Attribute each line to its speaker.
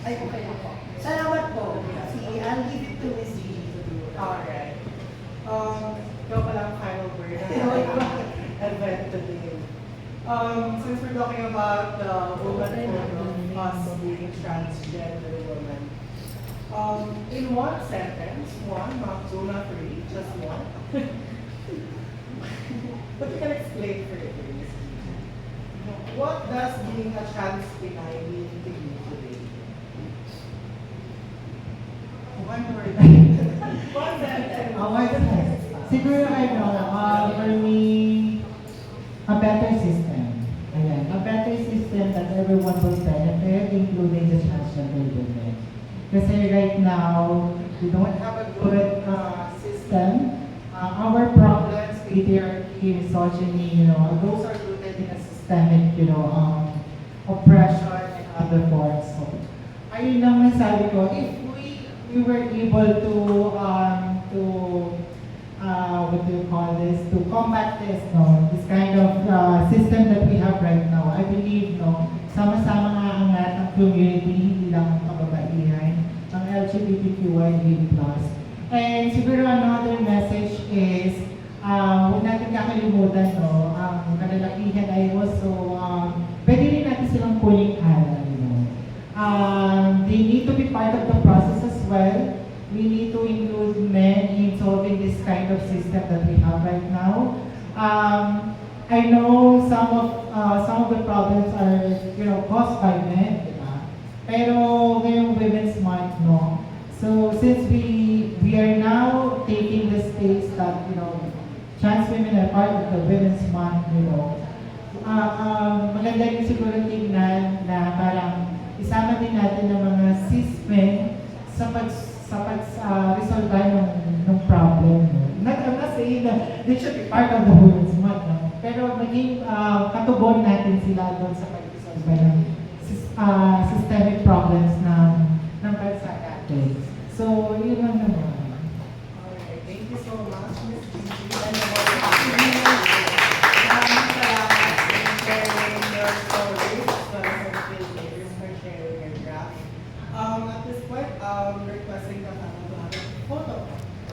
Speaker 1: Ay, okay na po. Salamat po. I'll give it to Miss G.
Speaker 2: Alright. Ikaw pala ang final word na event today. Since we're talking about the woman of us being transgender women, in one sentence, not two, not three, just one. But you can explain for it, please. What does being a trans Pinay mean to you today? One word. One sentence.
Speaker 3: Siguro for me, a better system. Ayan, a better system that everyone will benefit, including the transgender women. Kasi right now, we don't have a good system. Our problems, patriarchy, misogyny, those are rooted in a systemic, oppression and other forms. So, ayun lang masabi ko, if we were able to what do you call this, to combat this, this kind of system that we have right now, I believe, sama-sama nga angat ang community, hindi lang ang kababaihan, ang LGBTQIA+. And siguro another message is, huwag natin kakalimutan, ang kalalakihan ay also, pwede rin natin silang kuling aral, they need to be part of the process as well. We need to include men in solving this kind of system that we have right now. I know some of the problems are, caused by men, diba? Pero ngayong Women's Month, no. So since we are now taking the space that, trans women are part of the Women's Month, maganda yung siguro tingnan na parang isama din natin ng mga cis men sa pag-resolve ng problem. I'm not saying that they should be part of the Women's Month, pero maging katugon natin sila doon sa pag-resolve ng systemic problems ng